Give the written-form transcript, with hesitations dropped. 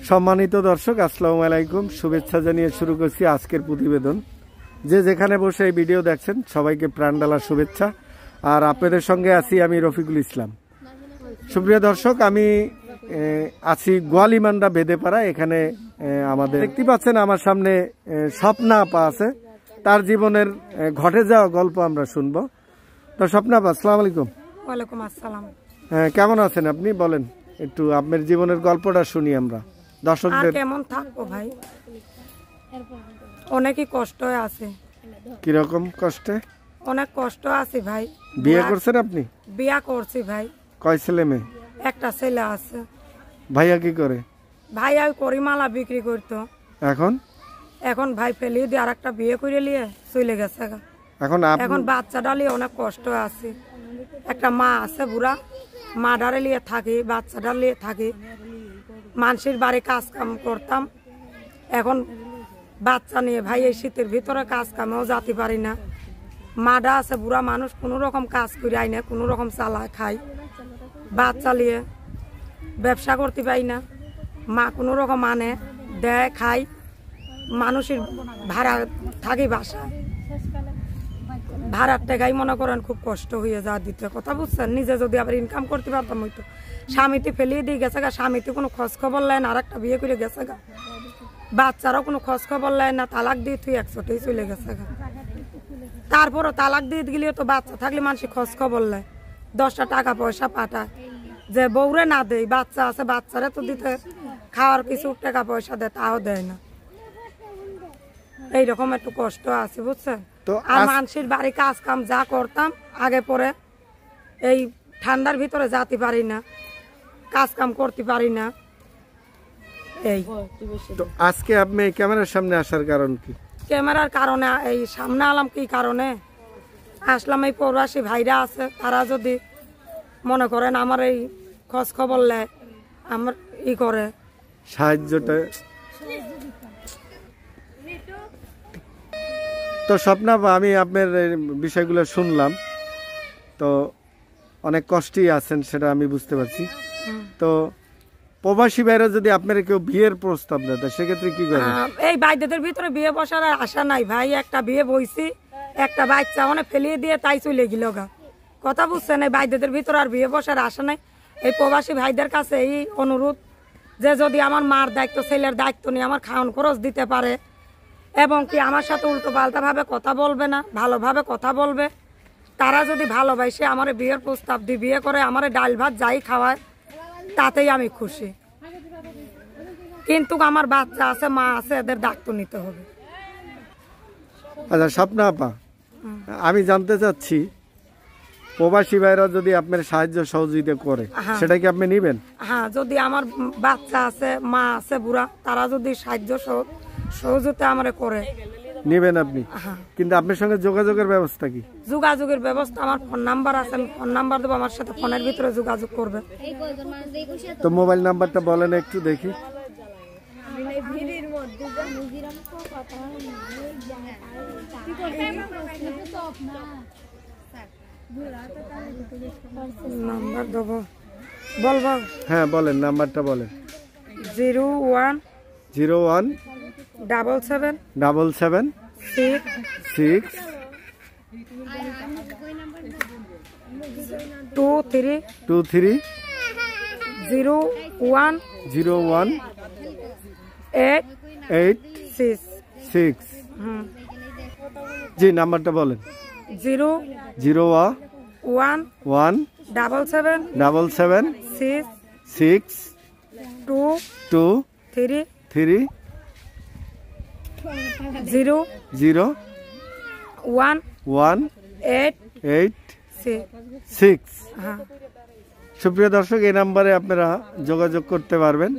সম্মানিত দর্শক, আসসালামু আলাইকুম। শুভেচ্ছা জানিয়ে শুরু করছি আজকের প্রতিবেদন। যে যেখানে বসে এই ভিডিও দেখছেন সবাইকে প্রাণঢালা শুভেচ্ছা। আর আপনাদের সঙ্গে আছি আমি রফিকুল ইসলাম। সুপ্রিয় দর্শক, আমি আছি গোয়ালিমান্ডা বেদেপাড়া। এখানে আমাদের দেখতে পাচ্ছেন আমার সামনে স্বপ্না আপা আছে। তার জীবনের ঘটে যাওয়া গল্প আমরা শুনবো। তো স্বপ্না আপা, আসসালামু আলাইকুম। ওয়ালাইকুম আসসালাম। কেমন আছেন আপনি? বলেন একটু আপনার জীবনের গল্পটা শুনি আমরা দর্শকদের। কেমন থাকবো ভাই, অনেকই কষ্ট আছে। কিরকম কষ্টে? অনেক কষ্ট আছে ভাই। বিয়ে করছেন আপনি? বিয়া করছি ভাই। কয় ছেলে মেয়ে? একটা ছেলে আছে। ভাইয়া কি করে? ভাই আর করিমালা বিক্রি করতো। এখন ভাই ফেলিয়ে দিয়ে আর একটা বিয়ে করে নিয়ে চলে গেছে। এখন বাচ্চা ডালিয়ে অনেক কষ্ট আছে। একটা মা আছে বুড়া, মা ডারে নিয়ে থাকি, বাচ্চা ডালিয়ে থাকি। মানুষের বাড়ি কাজ কাম করতাম। এখন বাচ্চা নিয়ে ভাই এই শীতের ভিতরে কাজ কামেও যেতে পারি না। মাডা আছে বুড়া মানুষ, কোনো রকম কাজ করে আই না, কোনো রকম চালায় খাই। বাচ্চা নিয়ে ব্যবসা করতে পারি না। মা কোনো রকম আনে দেয় খাই। মানুষের ভাড়া থাকি বাসায়, ভাড়ার টাকাই মনে করেন খুব কষ্ট হয়ে যা দিতে। কথা বুঝছেন? নিজে যদি আবার ইনকাম করতে পারতাম হইতো। স্বামীতে ফেলিয়ে দিয়ে গেছে গা, স্বামীতে কোনো খোঁজ খবর নেয় না, আর একটা বিয়ে করে গেছে গা। বাচ্চারাও কোনো খোঁজ খবর নেয় না, তালাক দিয়ে তুই একশোটাই চলে গেছে গা। তারপরও তালাক দিয়ে গেলেও তো বাচ্চা থাকলে মানুষের খোঁজ খবর নেয়, 10টা টাকা পয়সা পাঠায়। যে বউরে না দেয়, বাচ্চা আছে বাচ্চারা তো দিতে খাওয়ার কিছু টাকা পয়সা দেয়, তাও দেয় না। এইরকম একটু কষ্ট আছে বুঝছেন। আর মানুষের বাড়ি কাজ কাম যা করতাম আগে পরে, এই ঠান্ডার ভিতরে যেতে পারি না, কাজ কাম করতে পারি না। এই তো আজকে আপনি ক্যামেরার সামনে আসার কারণ কি? ক্যামেরার কারণে এই সামনে আলাম। কি কারণে আসলাম? এই প্রবাসী ভাইরা আছে, তারা যদি মনে করেন আমার এই খোঁজ খবর নেয়, আমার ই করে সাহায্যটা। তো স্বপ্না, আমি আপনার বিষয়গুলো শুনলাম, তো অনেক কষ্টই আছেন সেটা আমি বুঝতে পারছি। তো প্রবাসী ভাইরা যদি আপনার কেউ বিয়ের প্রস্তাব দেয় সেক্ষেত্রে কি করবেন? এই বাইদেদের ভিতরে বিয়ে বসার আশা নাই ভাই। একটা বিয়ে বইছি, একটা বাচ্চা অনেক ফেলিয়ে দিয়ে তাই চলে গেল গা। কথা বুঝছেন? এই বাইদেদের ভিতরে আর বিয়ে বসার আশা নাই। এই প্রবাসী ভাইদের কাছে এই অনুরোধ যে যদি আমার মার দায়িত্ব, ছেলের দায়িত্ব নিয়ে আমার খাওয়ান খরচ দিতে পারে, এবং কি আমার সাথে উল্টো পাল্টা ভাবে কথা বলবে না, ভালোভাবে কথা বলবে। তারা যদি ভালোবাসে আমার বিয়ের প্রস্তাব দিয়ে বিয়ে করে, আমার ডাল ভাত যাই খাওয়ায়, তাতেই আমি খুশি। কিন্তু আমার বাচ্চা আছে, মা আছে, এদের দায়িত্ব নিতে হবে। আচ্ছা স্বপ্না আপা, আমি জানতে চাচ্ছি প্রবাসী ভাইরা যদি আপনার সাহায্য সহযোগিতা করে সেটা কি আপনি নিবেন? হ্যাঁ, যদি আমার বাচ্চা আছে, মা আছে বুড়া, তারা যদি সাহায্য সহযোগিতা আমার করে নিবেন আপনি। কিন্তু আপনার সঙ্গে যোগাযোগের ব্যবস্থা কি? যোগাযোগের ব্যবস্থা, আমার ফোন নাম্বার আছে, আমি ফোন নাম্বার দেবো, আমার সাথে ফোনের ভিতরে যোগাযোগ করবে। তো মোবাইল নাম্বারটা বলেন একটু দেখি। নাম্বার দেবো, বলবো? হ্যাঁ বলেন, নাম্বারটা বলেন। 01 77 6 23 01 886। জি, নাম্বারটা বলেন। 01 77 6 2 3 0 1 886। সুপ্রিয় দর্শক, এই নাম্বারে আপনারা যোগাযোগ করতে পারবেন।